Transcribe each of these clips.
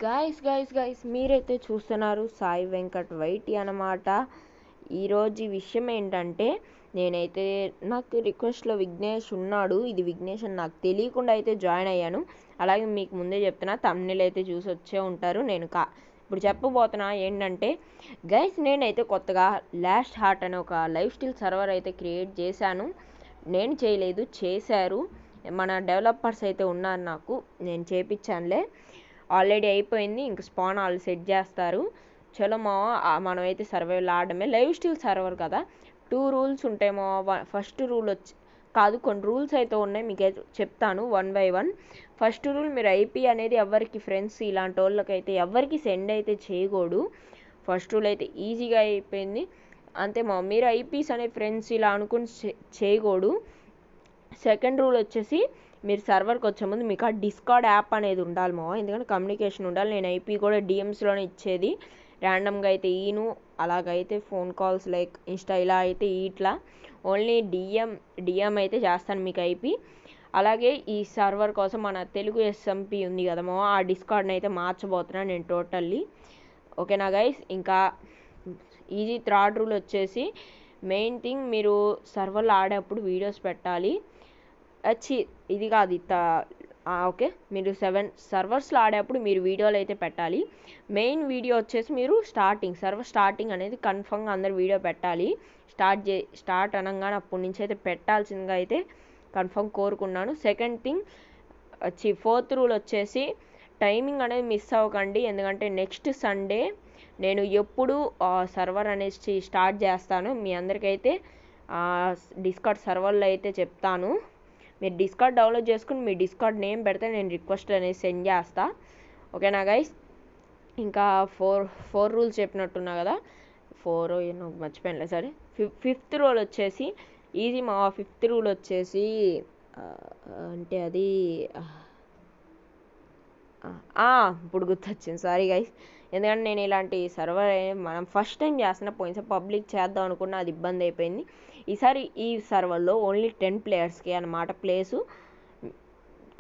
Guys మీరైతే చూస్తున్నారు Sai Venkat YT అన్నమాట. ఈరోజు విషయం ఏంటంటే నేనైతే నాకు రిక్వెస్ట్లో విఘ్నేష్ ఉన్నాడు. ఇది విఘ్నేష్ అని నాకు తెలియకుండా అయితే జాయిన్ అయ్యాను. అలాగే మీకు ముందే చెప్తున్నా, thumbnail అయితే చూసి వచ్చే ఉంటారు. ఇప్పుడు చెప్పబోతున్నా ఏంటంటే గైస్, నేనైతే కొత్తగా లాస్ట్ హార్ట్ అనే ఒక లైఫ్ స్టైల్ సర్వర్ అయితే క్రియేట్ చేశాను. నేను చేయలేదు, చేశారు మన డెవలపర్స్ అయితే ఉన్నారు. నేను చేపించానులే, ఆల్రెడీ అయిపోయింది. ఇంక స్పాన్ వాళ్ళు సెట్ చేస్తారు. చలో మనమైతే సర్వైవల్ ఆడమే. లైవ్ స్టైల్ సర్వర్ కదా, 2 రూల్స్ ఉంటాయేమో. ఫస్ట్ రూల్ కాదు, కొన్ని రూల్స్ అయితే ఉన్నాయి, మీకు అయితే చెప్తాను 1 by 1. ఫస్ట్ రూల్, మీరు ఐపీ అనేది ఎవరికి ఫ్రెండ్స్ ఇలాంటి వాళ్ళకైతే ఎవరికి సెండ్ అయితే చేయకూడదు. ఫస్ట్ రూల్ అయితే ఈజీగా అయిపోయింది అంతే మీరు ఐపీస్ అనే ఫ్రెండ్స్ ఇలా అనుకుని చేయకూడదు. సెకండ్ రూల్ వచ్చేసి, మీరు సర్వర్కి వచ్చే ముందు మీకు ఆ డిస్కార్డ్ యాప్ అనేది ఉండాలి ఎందుకంటే కమ్యూనికేషన్ ఉండాలి. నేను ఐపీ కూడా డిఎమ్స్లోనే ఇచ్చేది, ర్యాండమ్గా అయితే అలాగైతే ఫోన్ కాల్స్ లైక్ ఇన్స్టా ఇలా అయితే ఇట్లా ఓన్లీ డిఎం అయితే చేస్తాను మీకు ఐపీ. అలాగే ఈ సర్వర్ కోసం మన తెలుగు ఎస్ఎంపీ ఉంది కదా ఆ డిస్కార్డ్ని అయితే మార్చబోతున్నాను నేను టోటల్లీ. ఓకేనా గైస్. ఇంకా ఈజీ థర్డ్ రూల్ వచ్చేసి, మెయిన్ థింగ్, మీరు సర్వర్లో ఆడేటప్పుడు వీడియోస్ పెట్టాలి. ఇది కాదు ఓకే, మీరు 7 సర్వర్స్లో ఆడేటప్పుడు మీరు వీడియోలు అయితే పెట్టాలి. మెయిన్ వీడియో వచ్చేసి మీరు సర్వర్ స్టార్టింగ్ అనేది కన్ఫర్మ్గా అందరు వీడియో పెట్టాలి. స్టార్ట్ అనగానే అప్పటి నుంచి అయితే పెట్టాల్సిందిగా అయితే కన్ఫర్మ్ కోరుకున్నాను. సెకండ్ థింగ్ ఫోర్త్ రూల్ వచ్చేసి, టైమింగ్ అనేది మిస్ అవ్వకండి. ఎందుకంటే నెక్స్ట్ సండే నేను ఎప్పుడు సర్వర్ అనేది స్టార్ట్ చేస్తాను మీ అందరికైతే డిస్కార్డ్ సర్వర్లో అయితే చెప్తాను. మీరు డిస్కార్డ్ డౌన్లోడ్ చేసుకుని మీ డిస్కార్డ్ నేమ్ పెడితే నేను రిక్వెస్ట్ అనేది సెండ్ చేస్తా. ఓకేనా గైస్. ఇంకా ఫోర్ రూల్స్ చెప్పినట్టున్నా కదా, 4 మర్చిపోయానులే సరే. ఫిఫ్త్ రూల్ వచ్చేసి ఈజీ ఫిఫ్త్ రూల్ వచ్చేసి అంటే అది ఇప్పుడు గుర్తొచ్చింది, సారీ గైస్. ఎందుకంటే నేను ఇలాంటి సర్వర్ మనం ఫస్ట్ టైం చేస్తున్నా, పోయినసారి పబ్లిక్ చేద్దాం అనుకున్నా, అది ఇబ్బంది అయిపోయింది. ఈసారి ఈ సర్వర్లో ఓన్లీ 10 ప్లేయర్స్కి అన్నమాట ప్లేసు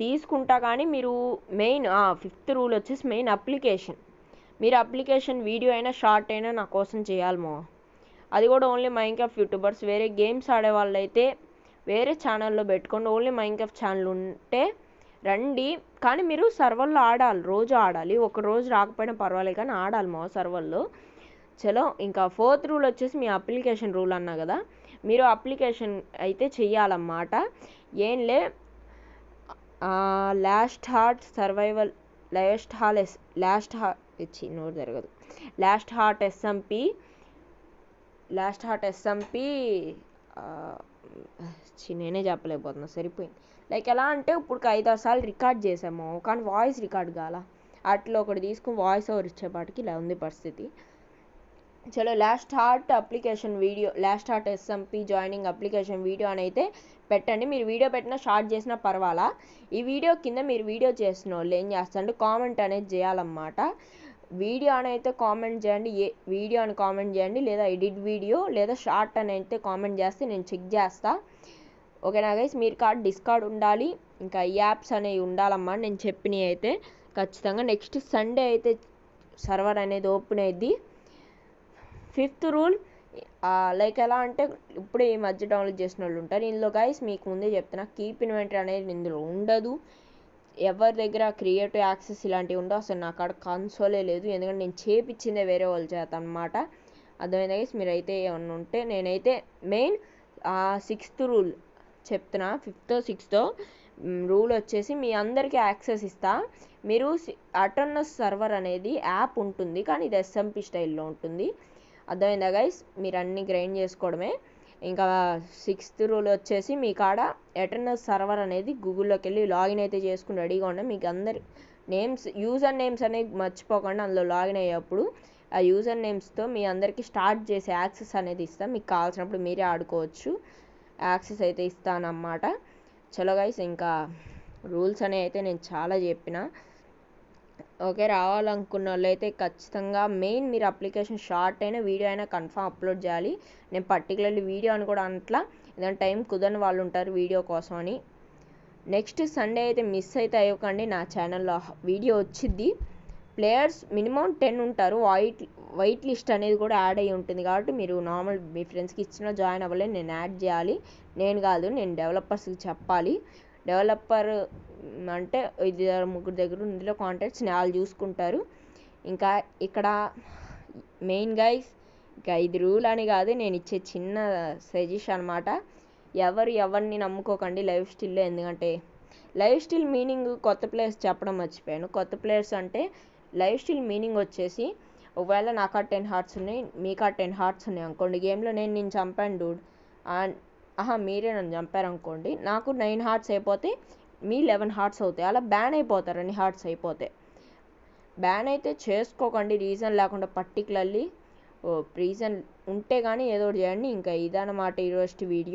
తీసుకుంటా. కానీ మీరు మెయిన్ ఫిఫ్త్ రూల్ వచ్చేసి మెయిన్ అప్లికేషన్, మీరు అప్లికేషన్ వీడియో అయినా షార్ట్ అయినా నా కోసం చేయాలి అది కూడా ఓన్లీ మైన్క్రాఫ్ట్ యూట్యూబర్స్. వేరే గేమ్స్ ఆడే వాళ్ళైతే వేరే ఛానల్లో పెట్టుకోండి. ఓన్లీ మైన్క్రాఫ్ట్ ఛానల్ ఉంటే రండి, కానీ మీరు సర్వర్లో ఆడాలి, రోజు ఆడాలి. ఒక రోజు రాకపోయినా పర్వాలేదు కానీ ఆడాలి సర్వర్లో. చలో, ఇంకా ఫోర్త్ రూల్ వచ్చేసి మీ అప్లికేషన్ రూల్ అన్నా కదా, మీరు అప్లికేషన్ అయితే చెయ్యాలన్నమాట. ఏంలే, last heart survival last heart SMP నేనే చెప్పలేకపోతున్నా, సరిపోయింది. లైక్ ఎలా అంటే ఇప్పుడు 5-6 సార్లు రికార్డ్ చేసాము కానీ వాయిస్ రికార్డ్ కాల, అట్లా ఒకటి తీసుకుని వాయిస్ ఓవర్ ఇచ్చేపాటికి ఇలా ఉంది పరిస్థితి. చలో, last heart SMP joining application video అని అయితే పెట్టండి. మీరు వీడియో పెట్టినా షార్ట్ చేసినా పర్వాలా. ఈ వీడియో కింద మీరు వీడియో చేసిన వాళ్ళు ఏం చేస్తారంటే కామెంట్ అనేది చేయాలన్నమాట. వీడియో అని అయితే కామెంట్ చేయండి, వీడియో అని కామెంట్ చేయండి, లేదా ఎడిట్ వీడియో లేదా షార్ట్ అని అయితే కామెంట్ చేస్తే నేను చెక్ చేస్తా. ఓకేనా గైస్. మీరు డిస్కార్డ్ ఉండాలి, ఇంకా ఈ యాప్స్ అనేవి ఉండాలమ్మా నేను చెప్పినవి అయితే ఖచ్చితంగా. నెక్స్ట్ సండే అయితే సర్వర్ అనేది ఓపెన్ అయ్యిద్ది. ఫిఫ్త్ రూల్ లైక్ ఎలా అంటే, ఇప్పుడే ఈ మధ్య డౌన్లోడ్ చేసిన వాళ్ళు ఉంటారు ఇందులో గైస్. మీకు ముందే చెప్తున్నా, కీప్ ఇన్వెంటరీ అనేది ఇందులో ఉండదు. ఎవరి దగ్గర క్రియేటివ్ యాక్సెస్ ఇలాంటివి ఉండవు. అసలు నా కాడ కన్సోలే లేదు, ఎందుకంటే నేను చేపించిందే వేరే వాళ్ళ చేత అనమాట. అర్థమైంది గైస్. మీరైతే ఏమన్నా ఉంటే, నేనైతే మెయిన్ 6th రూల్ చెప్తున్నా. 5th 6th రూల్ వచ్చేసి మీ అందరికీ యాక్సెస్ ఇస్తా. మీరు అటర్నస్ సర్వర్ అనేది యాప్ ఉంటుంది, కానీ ఇది ఎస్ఎంపీ స్టైల్లో ఉంటుంది. అర్థమైందా గైస్. మీరు అన్నీ గ్రైండ్ చేసుకోవడమే. ఇంకా 6th రూల్ వచ్చేసి, మీ కాడ ఎటర్నస్ సర్వర్ అనేది గూగుల్లోకి వెళ్ళి లాగిన్ అయితే చేసుకుని రెడీగా ఉండే. మీకు అందరి యూజర్ నేమ్స్ అనేవి మర్చిపోకుండా అందులో లాగిన్ అయ్యేప్పుడు ఆ యూజర్ నేమ్స్తో మీ అందరికీ స్టార్ట్ చేసే యాక్సెస్ అనేది ఇస్తాం. మీకు కావాల్సినప్పుడు మీరే ఆడుకోవచ్చు, యాక్సెస్ అయితే ఇస్తానన్నమాట. చలో గైస్, ఇంకా రూల్స్ అనేవి అయితే నేను చాలా చెప్పిన. ఓకే, రావాలనుకున్న వాళ్ళు అయితే ఖచ్చితంగా మెయిన్ మీరు అప్లికేషన్ షార్ట్ అయినా వీడియో అయినా కన్ఫర్మ్ అప్లోడ్ చేయాలి. నేను పర్టికులర్లీ వీడియో అని కూడా అంట్లా, ఏదైనా టైం కుదరని వాళ్ళు ఉంటారు వీడియో కోసం అని. నెక్స్ట్ సండే అయితే మిస్ అయితే అయ్యకండి, నా ఛానల్లో వీడియో వచ్చిద్ది. ప్లేయర్స్ మినిమం 10 ఉంటారు. వైట్ లిస్ట్ అనేది కూడా యాడ్ అయ్యి ఉంటుంది కాబట్టి మీరు నార్మల్ మీ ఫ్రెండ్స్కి ఇచ్చిన జాయిన్ అవ్వలేదు, నేను యాడ్ చేయాలి. నేను కాదు, నేను డెవలపర్స్కి చెప్పాలి. డెవలపర్ అంటే 2-3 దగ్గర ఇందులో కాంటాక్ట్స్ వాళ్ళు చూసుకుంటారు. ఇంకా ఇక్కడ మెయిన్ గైస్, ఇంకా ఇది రూల్ అని కాదు, నేను ఇచ్చే చిన్న సజెషన్ అనమాట. ఎవరిని నమ్ముకోకండి లైఫ్ స్టిల్లో. ఎందుకంటే లైఫ్ స్టిల్ మీనింగ్ కొత్త ప్లేయర్స్ చెప్పడం మర్చిపోయాను. కొత్త ప్లేయర్స్ అంటే లైఫ్ స్టిల్ మీనింగ్ వచ్చేసి, ఒకవేళ నాకు 10 హార్ట్స్ ఉన్నాయి, మీకు 10 హార్ట్స్ ఉన్నాయి అనుకోండి, గేమ్లో నేను చంపాను డూడ్, మీరే నన్ను చంపారనుకోండి, నాకు 9 హార్ట్స్ అయిపోతే మీ 11 హార్ట్స్ అవుతాయి. అలా బ్యాన్ అయిపోతారు అన్ని హార్ట్స్ అయిపోతే. బ్యాన్ అయితే చేసుకోకండి రీజన్ లేకుండా. పర్టికులర్లీ రీజన్ ఉంటే కానీ ఏదో ఒకటి చేయండి. ఇంకా ఇదన్నమాట ఈరోజు వీడియో.